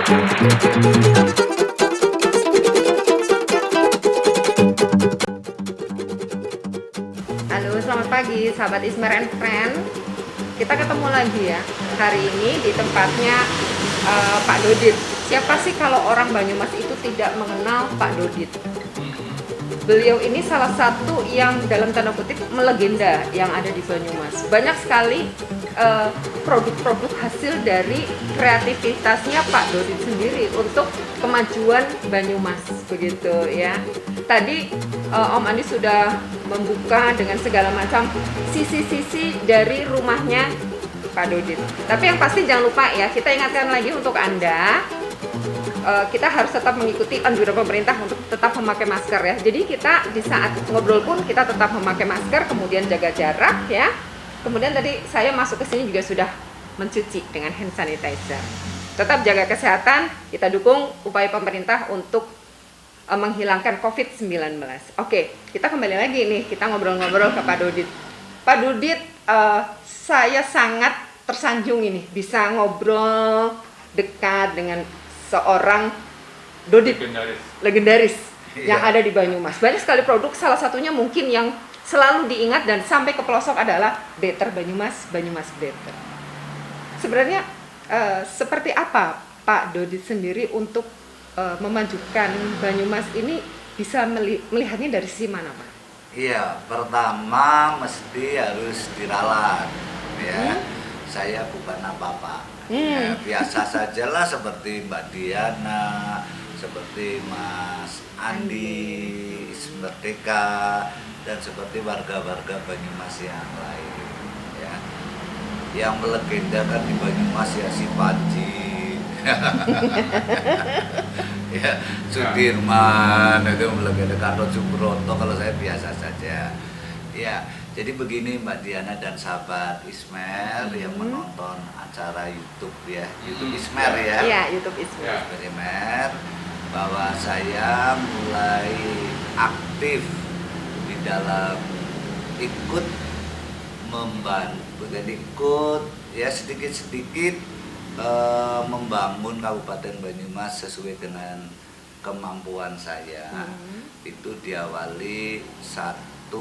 Halo, selamat pagi sahabat Ismer and Friend. Kita ketemu lagi ya hari ini di tempatnya Pak Dodit. Siapa sih kalau orang Banyumas itu tidak mengenal Pak Dodit? Beliau ini salah satu yang dalam tanda kutip melegenda yang ada di Banyumas. Banyak sekali produk-produk hasil dari kreativitasnya Pak Dodit sendiri untuk kemajuan Banyumas, begitu ya. Tadi Om Andi sudah membuka dengan segala macam sisi-sisi dari rumahnya Pak Dodit. Tapi yang pasti jangan lupa ya, kita ingatkan lagi untuk Anda, kita harus tetap mengikuti anjuran pemerintah untuk tetap memakai masker ya. Jadi kita di saat ngobrol pun kita tetap memakai masker, kemudian jaga jarak ya. Kemudian tadi saya masuk ke sini juga sudah mencuci dengan hand sanitizer. Tetap jaga kesehatan, kita dukung upaya pemerintah untuk menghilangkan COVID-19. Oke, kita kembali lagi nih, kita ngobrol-ngobrol ke Pak Dodit. Pak Dodit, saya sangat tersanjung ini bisa ngobrol dekat dengan seorang Dodit legendaris yang ada di Banyumas. Banyak sekali produk, salah satunya mungkin yang selalu diingat dan sampai ke pelosok adalah Better Banyumas, Banyumas Better. Sebenarnya seperti apa Pak Dodit sendiri untuk memajukan Banyumas ini, bisa melihatnya dari sisi mana Pak? Iya, pertama mesti harus diralat ya. Saya bukan apa-apa. Ya, biasa sajalah seperti Mbak Diana, seperti Mas Andi, Merdeka, dan seperti warga-warga Banyumas yang lain ya. Yang melegenda kan di Banyumas ya si Panji. Ya, Sudirman itu melegenda, Gatot Subroto, kalau saya biasa saja. Ya, jadi begini Mbak Diana dan sahabat Ismer yang menonton acara YouTube ya, YouTube Ismer ya. Iya, YouTube Ismer. Ismer, bahwa saya mulai aktif di dalam ikut membantu dan ikut ya sedikit-sedikit membangun Kabupaten Banyumas sesuai dengan kemampuan saya. Itu diawali 1989.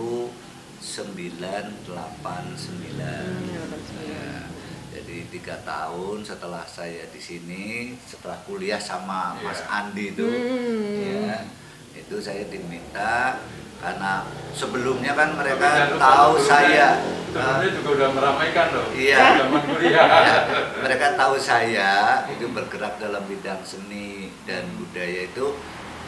Ya, jadi 3 tahun setelah saya di sini, setelah kuliah sama Mas Andi itu, ya, itu saya diminta karena sebelumnya kan mereka tahu saya. Sebelumnya juga udah meramaikan loh. Iya. Zaman kuliah. Ya, mereka tahu saya itu bergerak dalam bidang seni dan budaya itu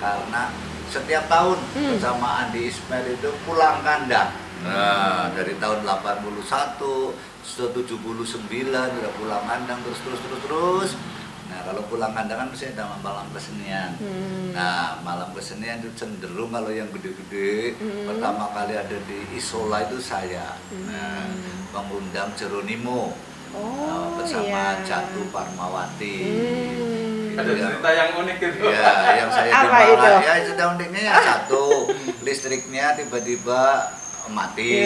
karena setiap tahun bersama Andi Ismer itu pulang kandang. Nah, dari tahun 81, 79 udah pulang kandang terus. Nah, kalau pulang kandang kan mesti ada malam kesenian. Nah, malam kesenian itu cenderung kalau yang gede-gede pertama kali ada di Isola itu saya. Nah, mengundang Jeronimo bersama Jatuh Parmawati. Ada cerita yang unik gitu. Ya, yang saya dimarahi. Ya, cerita uniknya yang satu, listriknya tiba-tiba mati.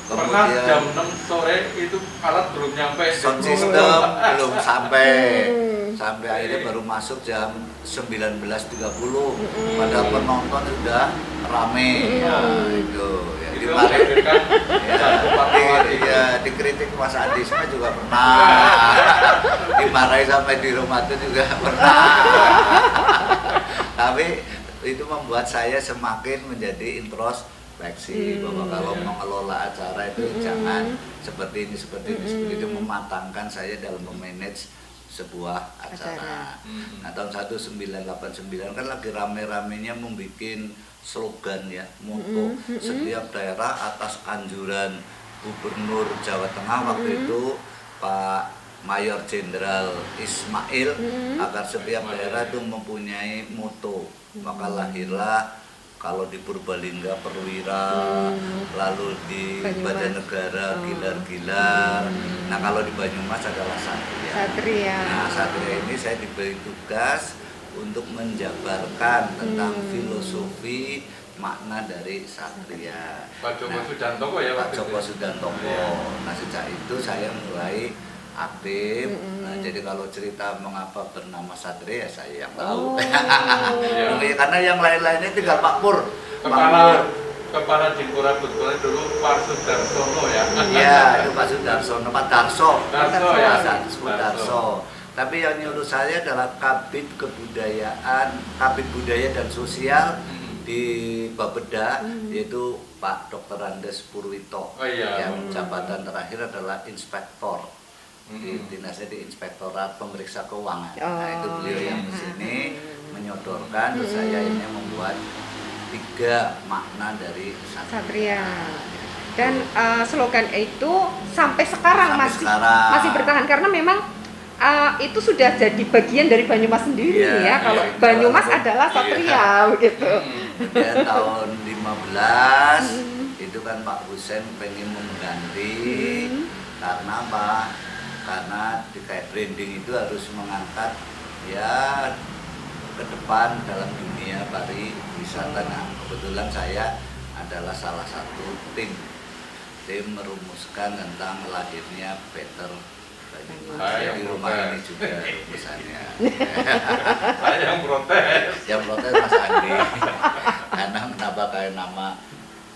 Pernah Kemudian jam 6 sore itu alat belum nyampe. sound system belum sampai akhirnya baru masuk jam 19.30. Padahal penonton sudah rame. Nah, itu ya, dikritik Mas Andi Ismer juga pernah. Dimarahi sampai di rumah itu juga pernah. Tapi itu membuat saya semakin menjadi introspeksi bahwa kalau mengelola acara itu jangan seperti ini, seperti itu, mematangkan saya dalam memanage sebuah acara. Nah, tahun 1989 kan lagi rame-ramenya membuat slogan ya, moto setiap daerah atas anjuran Gubernur Jawa Tengah waktu itu Pak Mayor Jenderal Ismail agar setiap daerah itu mempunyai moto. Maka lahirlah kalau di Purbalingga Perwira, lalu di Banjarnegara Gilar-Gilar. Nah, kalau di Banyumas adalah Satria. Nah, Satria ini saya diberi tugas untuk menjabarkan tentang filosofi makna dari Satria. Pak Joko Sudantoko ya Pak waktu Joko itu. Sudantoko. Nah, sejak itu saya mulai aktif. Nah, jadi kalau cerita mengapa bernama Satria ya saya yang Oh. tahu. Ya, karena yang lain-lainnya tinggal Pak Pur. Kepala Dinkura Betul dulu Pak Sudarsono ya. Iya, itu Pak Sudarsono, Pak Darso. Darso ya. Pak Sudarso. Tapi yang nyuruh saya adalah Kabid Kebudayaan, Kabid Budaya dan Sosial di Bapeda, yaitu Pak Dr. Andes Purwito. Oh, iya. Yang jabatan terakhir adalah inspektor. Dinasnya di Inspektorat Pemeriksa Keuangan. Nah, itu beliau yang di sini menyodorkan, terus saya ini membuat 3 makna dari Satria. Dan slogan itu sampai sekarang Sampai masih sekarang. masih bertahan karena memang itu sudah jadi bagian dari Banyumas sendiri Iya, ya. Kalau iya, Banyumas iya. adalah Satria gitu. Kemudian tahun 15 itu kan Pak Husen pengen mengganti karena apa? Karena di kayak branding itu harus mengangkat ya ke depan dalam dunia pariwisata. Nah, kebetulan saya adalah salah satu tim merumuskan tentang lahirnya Better Banyumas. Saya Di yang rumah protes. ini juga rumusannya. Saya yang protes. Yang protes Mas Andi. Karena kenapa kayak nama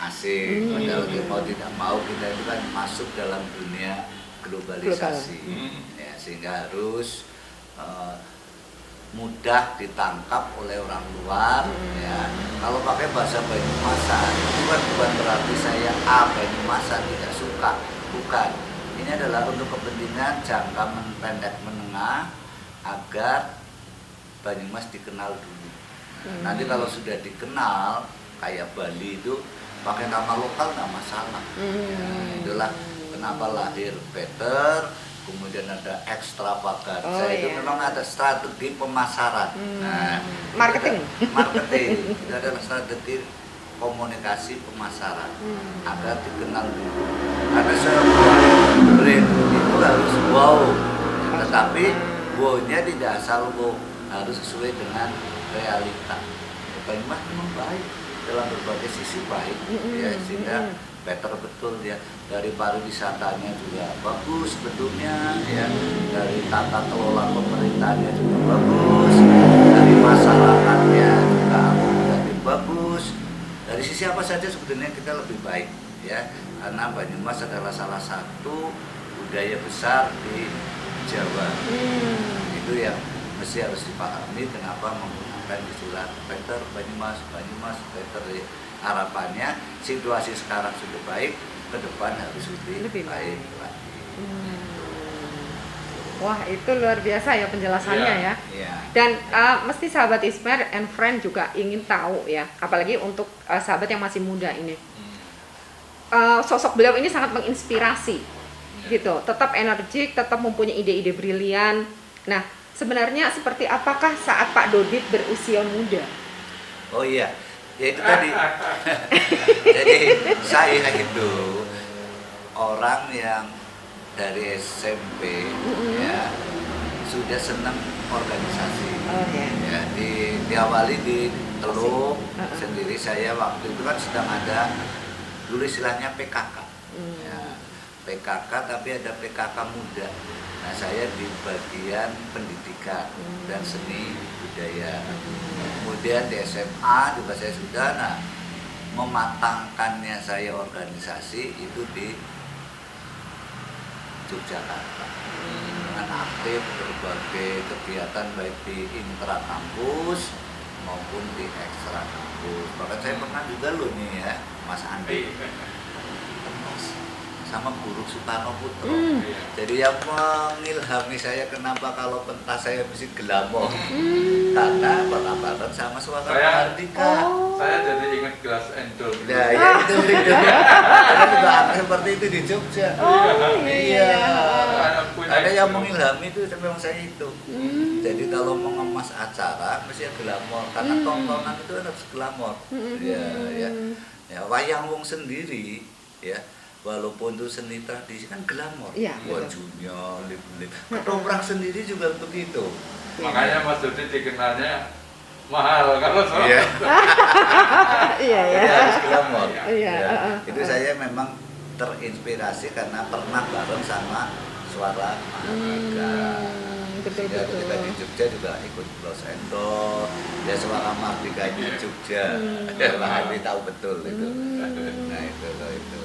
asing, padahal mau tidak mau kita itu kan masuk dalam dunia globalisasi. Ya, sehingga harus mudah ditangkap oleh orang luar. Ya. Kalau pakai bahasa Banyumasan itu kan bukan berarti saya Banyumasan tidak suka, bukan. Ini adalah untuk kepentingan jangka pendek menengah agar Banyumas dikenal dulu. Nah, nanti kalau sudah dikenal kayak Bali itu pakai nama lokal nggak masalah. Ya, itulah kenapa lahir Better. Kemudian ada extravaganza, itu iya. memang ada strategi pemasaran. Nah, Marketing. Marketing itu adalah strategi komunikasi pemasaran agar dikenal dulu. Karena sebuah brand itu harus wow, tetapi wow-nya tidak asal wow, harus sesuai dengan realita. Banyumas memang baik dalam berbagai sisi baik, ya sehingga Better betul ya, dari pariwisatanya juga bagus bentuknya ya, dari tata kelola pemerintahnya juga bagus, dari masyarakatnya juga akomodatif bagus, dari sisi apa saja sebetulnya kita lebih baik ya, karena Banyumas adalah salah satu budaya besar di Jawa. Itu yang mesti harus dipahami kenapa menggunakan istilah Better Banyumas, Banyumas Better ya. Harapannya situasi sekarang sudah baik, ke depan harus lebih baik lagi. Wah, itu luar biasa ya penjelasannya ya. Iya. Dan mesti sahabat Ismer and Friend juga ingin tahu ya, apalagi untuk sahabat yang masih muda ini. Sosok beliau ini sangat menginspirasi, gitu. Tetap energik, tetap mempunyai ide-ide brilian. Nah, sebenarnya seperti apakah saat Pak Dodit berusia muda? Oh iya, ya itu tadi. Jadi saya itu orang yang dari SMP ya sudah senang organisasi. Oh ya. Ya, diawali di Teluk sendiri. Saya waktu itu kan sedang ada dulu istilahnya PKK. Ya, PKK tapi ada PKK muda. Nah, saya di bagian pendidikan dan seni budaya. Kemudian di SMA juga saya sudah mematangkannya saya organisasi itu di Yogyakarta dengan aktif berbagai kegiatan baik di intra kampus maupun di ekstra kampus. Bahkan saya pernah juga loh nih ya Mas Andi sama Guru Soekarno Putro. Jadi yang mengilhami saya kenapa kalau pentas saya mesti glamor. Karena pernah bareng sama Suaka Andika. Saya jadi ingat gelas endol. Ya, ya itu. Ada juga aktor seperti itu di Jogja. Iya. Ada yang mengilhami itu memang saya itu. Jadi kalau mengemas acara mesti glamor karena tontonan itu harus glamor. Iya, ya. Ya wayang wong sendiri ya. Walaupun itu seni tradisi kan glamor, bajunya, lip-lip. Ketoprak sendiri juga begitu. Makanya Mas Dodi dikenalnya mahal kalau soal. Iya. Iya ya. Jadi harus glamor. Iya. Ya. Itu saya memang terinspirasi karena pernah bareng sama suara Maharaga. Betul Sehingga betul. ketika di Jogja juga ikut Los Endo, ya suara Mardikanya Jogja. Pak Hadi tahu betul itu. Nah itu loh itu.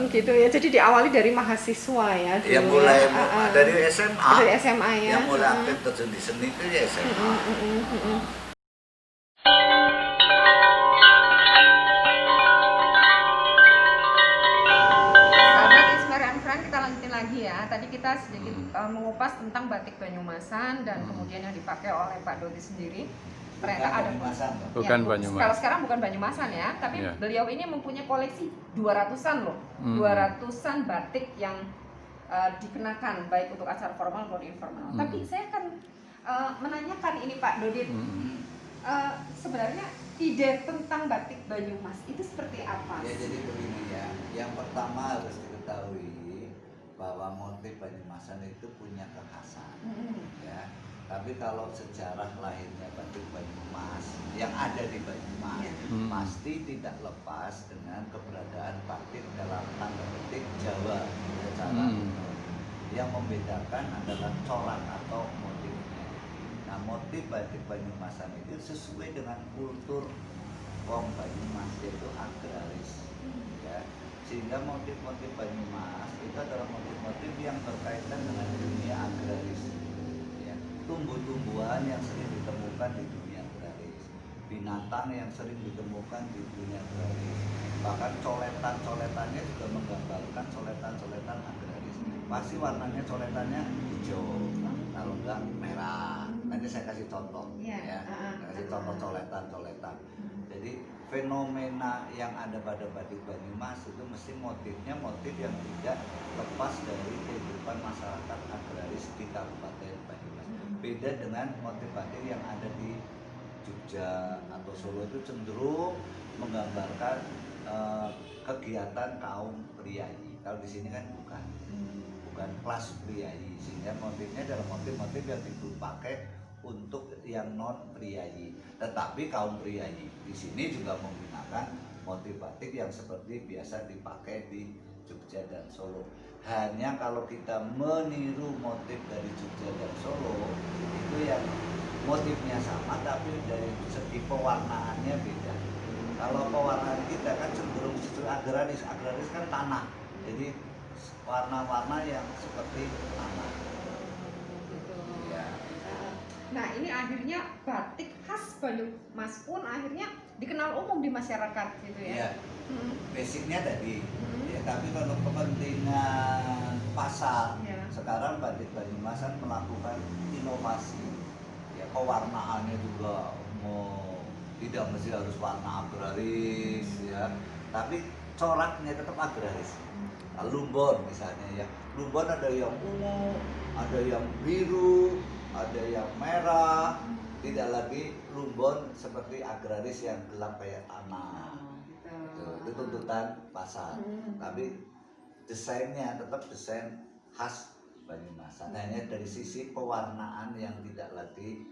Gitu ya. Jadi diawali dari mahasiswa ya dulu. Ya mulai dari Dari SMA. SMA ya. Yang mulai aktif terjun di seni itu ya SMA. Sahabat Ismer and Friend, kita lanjutin lagi ya. Tadi kita sedikit mengupas tentang batik Banyumasan dan kemudian yang dipakai oleh Pak Dodi sendiri. Ternyata Bukan ada Banyumasan, Pak. Bukan ya, Banyumas. Kalau sekarang bukan Banyumasan ya, tapi Iya. beliau ini mempunyai koleksi 200-an loh. 200-an batik yang dikenakan baik untuk acara formal maupun informal. Tapi saya akan menanyakan ini Pak Dodit. Sebenarnya ide tentang batik Banyumas itu seperti apa? Ya jadi begini ya. Yang pertama harus diketahui bahwa motif Banyumasan itu punya kekhasan. Ya. Tapi kalau sejarah lahirnya batik Banyumas yang ada di Banyumas pasti tidak lepas dengan keberadaan batik dalam tanda petik Jawa secara umum. Yang membedakan adalah corak atau motifnya. Nah, motif batik Banyumasan itu sesuai dengan kultur wong Banyumas, yaitu agraris. Ya. Sehingga motif-motif Banyumas itu adalah motif-motif yang berkaitan dengan dunia agraris. Tumbuh-tumbuhan yang sering ditemukan di dunia agraris, binatang yang sering ditemukan di dunia agraris, bahkan coletan-coletannya juga menggambarkan coletan-coletan agraris. Pasti warnanya coletannya hijau, kalau enggak merah. Nanti saya kasih contoh, ya, kasih contoh coletan-coletan. Jadi fenomena yang ada pada batik Banyumas itu mesti motifnya motif yang tidak lepas dari kehidupan masyarakat agraris di Kabupaten Banyumas. Beda dengan motif batik yang ada di Jogja atau Solo, itu cenderung menggambarkan kegiatan kaum priayi. Kalau di sini kan bukan kelas priayi, sehingga motifnya adalah motif-motif yang dipakai untuk yang non priayi. Tetapi kaum priayi di sini juga menggunakan motif batik yang seperti biasa dipakai di Jogja dan Solo. Hanya kalau kita meniru motif dari Jogja dan Solo itu yang motifnya sama tapi dari segi pewarnaannya beda. Kalau pewarnaan kita kan cenderung justru agraris kan tanah, jadi warna-warna yang seperti tanah. Ya. Nah ini akhirnya batik khas Banyumas pun akhirnya dikenal umum di masyarakat gitu ya. Ya. Basicnya tadi. Ya, tapi kalau kepentingan pasar, sekarang batik Banyumasan melakukan inovasi. Ya, pewarnaannya juga tidak mesti harus warna agraris ya, tapi coraknya tetap agraris. Lumbon misalnya ya, lumbon ada yang ungu, ada yang biru, ada yang merah, tidak lagi lumbon seperti agraris yang gelap kayak tanah. Itu tuntutan pasar. Tapi desainnya tetap desain khas Banyumasan, hanya dari sisi pewarnaan yang tidak lagi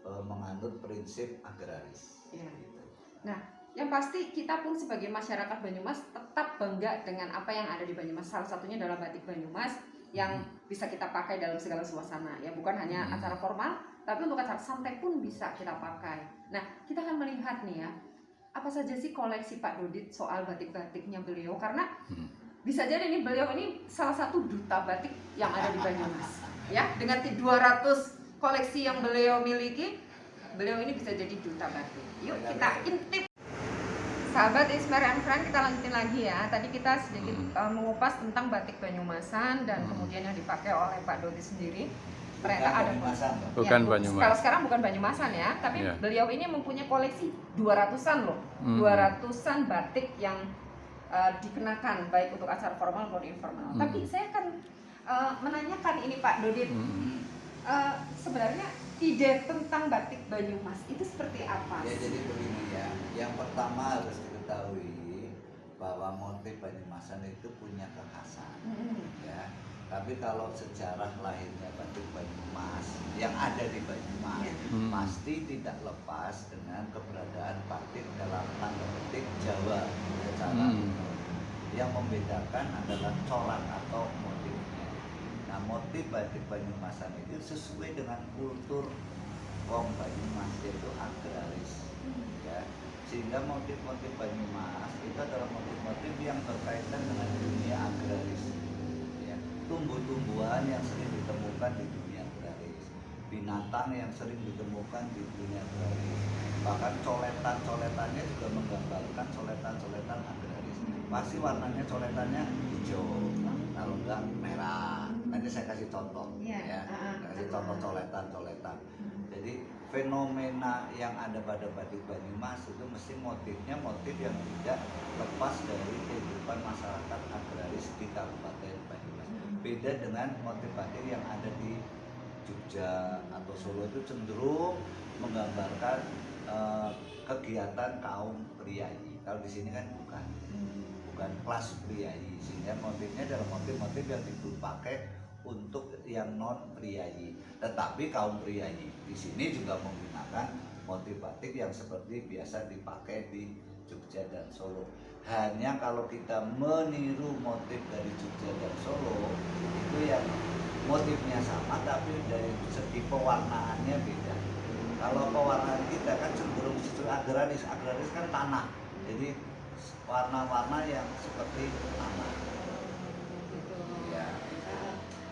menganut prinsip agraris. Ya. Nah, yang pasti kita pun sebagai masyarakat Banyumas tetap bangga dengan apa yang ada di Banyumas. Salah satunya adalah batik Banyumas yang bisa kita pakai dalam segala suasana. Ya, bukan hanya acara formal, tapi untuk acara santai pun bisa kita pakai. Nah, kita akan melihat nih ya, apa saja sih koleksi Pak Dodit soal batik-batiknya beliau, karena bisa jadi nih beliau ini salah satu duta batik yang ada di Banyumas. Ya, dengan 200 koleksi yang beliau miliki, beliau ini bisa jadi duta batik. Yuk kita intip. Sahabat Ismer and Friend, kita lanjutin lagi ya. Tadi kita sedikit mengupas tentang batik Banyumasan dan kemudian yang dipakai oleh Pak Dodi sendiri. Ternyata ada Banyumasan, bukan Banyumas. Kalau sekarang bukan Banyumasan ya, tapi beliau ini mempunyai koleksi 200-an loh. 200-an batik yang dikenakan baik untuk acara formal maupun informal. Tapi saya akan menanyakan ini Pak Dodit. Sebenarnya ide tentang batik Banyumas itu seperti apa? Ya jadi begini ya, yang pertama harus diketahui bahwa motif Banyumasan itu punya kekhasan. Ya. Tapi kalau sejarah lahirnya batik Banyumas yang ada di Banyumas pasti tidak lepas dengan keberadaan batik dalam tanda petik Jawa secara umum. Yang membedakan adalah corak atau motifnya. Nah, motif batik Banyumasan itu sesuai dengan kultur wong Banyumas, yaitu agraris ya. Sehingga motif-motif Banyumas itu adalah motif-motif yang berkaitan dengan dunia agraris ya. Tumbuh-tumbuhan yang sering ditemukan di dunia agraris, binatang yang sering ditemukan di dunia agraris, bahkan coletan-coletannya juga menggambarkan coletan-coletan agraris. Pasti warnanya coletannya hijau, kalau enggak merah. Nanti saya kasih contoh ya, kasih contoh coletan-coletan. Jadi fenomena yang ada pada batik Banyumas itu mesti motifnya motif yang tidak lepas dari kehidupan masyarakat agraris di Kabupaten Banyumas. Beda dengan motif batik yang ada di Jogja atau Solo, itu cenderung menggambarkan kegiatan kaum priayi. Kalau di sini kan bukan kelas priayi, sehingga motifnya adalah motif-motif yang dipakai untuk yang non priayi. Tetapi kaum priayi di sini juga menggunakan motif batik yang seperti biasa dipakai di Jogja dan Solo. Hanya kalau kita meniru motif dari Jogja dan Solo, itu yang motifnya sama tapi dari segi pewarnaannya beda. Kalau pewarnaan kita kan cenderung agraris kan tanah, jadi warna-warna yang seperti tanah. Ya.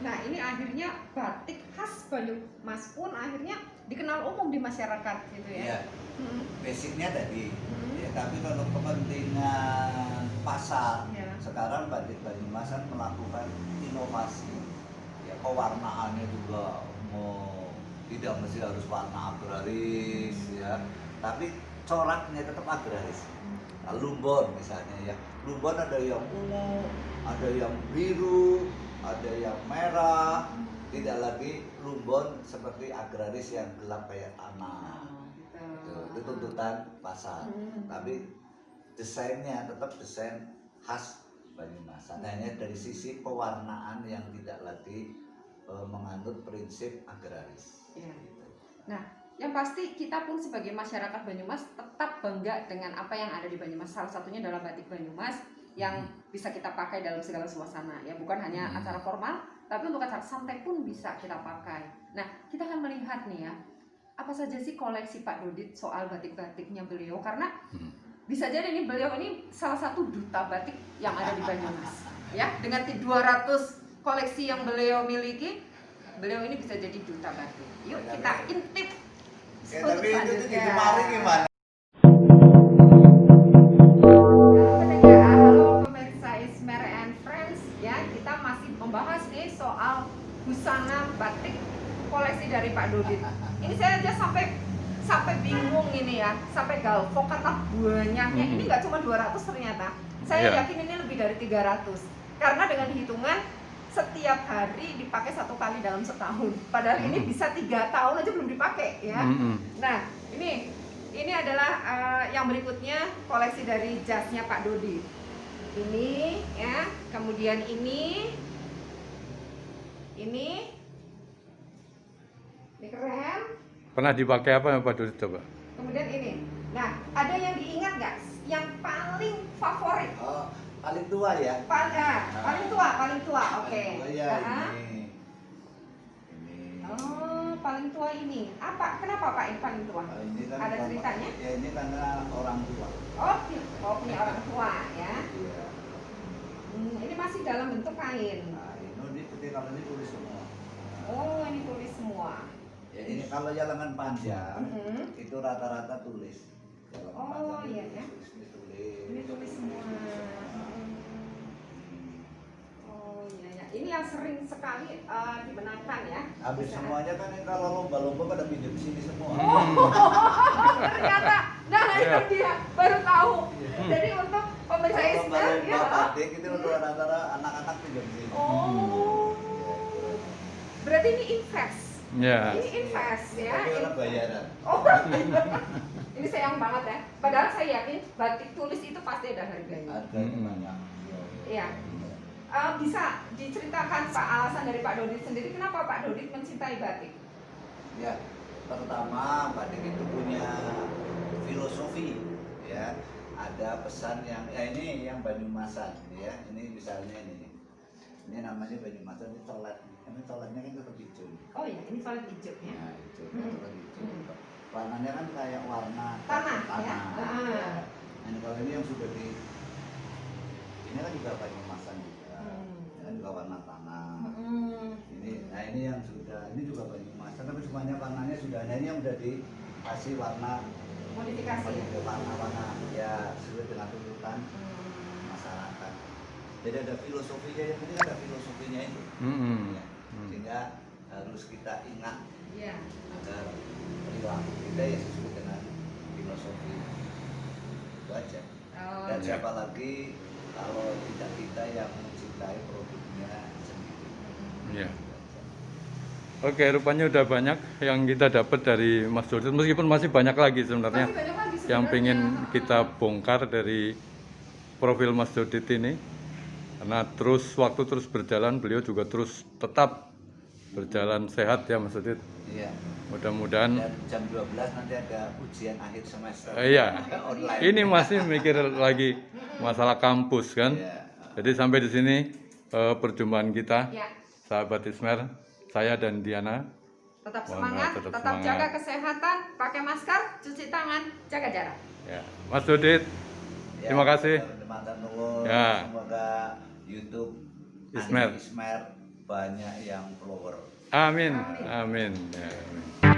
Nah, ini akhirnya batik khas Banyumas pun akhirnya dikenal umum di masyarakat gitu ya. Ya. Basicnya tadi. Ya, tapi kalau kepentingan pasar, sekarang batik Banyumasan melakukan inovasi. Ya, pewarnaannya juga tidak mesti harus warna agraris ya, tapi coraknya tetap agraris. Lumbon misalnya ya, lumbon ada yang ungu, ada yang biru, ada yang merah, tidak lagi lumbon seperti agraris yang gelap kayak tanah. Itu tuntutan pasar. Tapi desainnya tetap desain khas Banyumasan, hanya dari sisi pewarnaan yang tidak lagi menganut prinsip agraris. Ya. Nah, yang pasti kita pun sebagai masyarakat Banyumas tetap bangga dengan apa yang ada di Banyumas. Salah satunya adalah batik Banyumas yang bisa kita pakai dalam segala suasana ya, bukan hanya acara formal, tapi untuk acara santai pun bisa kita pakai. Nah, kita akan melihat nih ya, apa saja sih koleksi Pak Dodit soal batik-batiknya beliau, karena bisa jadi nih beliau ini salah satu duta batik yang ada di Banyumas ya, dengan 200 koleksi yang beliau miliki, beliau ini bisa jadi duta batik. Yuk kita intip. Tapi itu di kemari gimana? Halo pemirsa Ismer and Friends ya, kita masih membahas nih soal busana batik koleksi dari Pak Dodit. Ini saya aja sampai bingung ini ya, sampai galvo karena banyaknya. Ini nggak cuma 200 ternyata. Saya yakin ini lebih dari 300. Karena dengan hitungan setiap hari dipakai 1 kali dalam setahun. Padahal ini bisa 3 tahun aja belum dipakai ya. Nah, ini adalah yang berikutnya koleksi dari jasnya Pak Dodit. Ini ya, kemudian ini keren. Pernah dipakai apa ya Pak Dodit coba? Kemudian ini. Nah, ada yang diingat nggak? Yang paling favorit? Oh, paling tua ya? Paling tua. Oke. Ya, ini. Oh, paling tua ini. Apa? Kenapa Pak ini paling tua? Ini kan Ada ceritanya? Ya, ini karena orang tua. Oh, punya orang tua ya. Iya. Ini masih dalam bentuk kain. Nah, ini kalau ini tulis semua. Oh, ini tulis semua. Ya, ini kalau jalangan panjang itu rata-rata tulis. Oh iya ya. Ini tulis semua. Oh iya ya. Ini yang sering sekali dibenarkan ya. Habis semuanya kan ini kalau lomba-lomba pada pinjam sini semua. Ternyata, nah itu dia baru tahu. Jadi untuk pemirsa Lomba ya. batik itu untuk rata-rata anak-anak pinjam sini. Oh. Berarti ini invest. Ya. Ini invest ya. Tapi orang bayaran. Oh. Ini sayang banget ya. Padahal saya yakin batik tulis itu pasti ada harganya. Harganya banyak. Iya. Bisa diceritakan Pak alasan dari Pak Dodit sendiri kenapa Pak Dodit mencintai batik? Ya, pertama batik itu punya filosofi ya. Ada pesan yang ini yang Banyumasan ya. Ini misalnya ini namanya Banyumasan, ini colet. Ini coletnya kan tetap hijau. Oh ya, ini colet hijau ya. Nah, hijau, colet hijau. Warnanya kan kayak warna Tanah, ya? Ya. Nah, kalau ini yang sudah ini kan juga Banyumasan juga. Ini kan juga warna tanah. Ini yang sudah, ini juga Banyumasan, tapi semuanya warnanya sudah. Nah, ini yang udah dikasih warna Modifikasi. Warna-warna ya sesuai dengan tuntutan masyarakat. Jadi ada filosofinya, yang penting ada filosofinya itu. Ya. Sehingga harus kita ingat agar perilaku kita ya sesuai dengan filosofi itu aja. Dan siapa lagi kalau tidak kita yang mencintai produknya sendiri. Iya. Oke, rupanya udah banyak yang kita dapat dari Mas Dodit, meskipun masih banyak lagi sebenarnya yang pengen kita bongkar dari profil Mas Dodit ini. Karena waktu terus berjalan, beliau juga terus tetap berjalan sehat ya Mas Dodit. Iya. Mudah-mudahan. Dan jam 12 nanti ada ujian akhir semester. Iya. Online. Ini masih mikir lagi masalah kampus kan. Iya. Jadi sampai di sini perjumpaan kita, Ya. sahabat Ismer, saya dan Diana. Tetap Mohon semangat, maaf, tetap tetap semangat. jaga kesehatan, pakai masker, cuci tangan, jaga jarak. Ya, Mas Dodit, Ya, terima kasih. Matur nuwun. Ya. Semoga YouTube Ismer. Ismer banyak yang follower. Amin, amin. Ya, amin.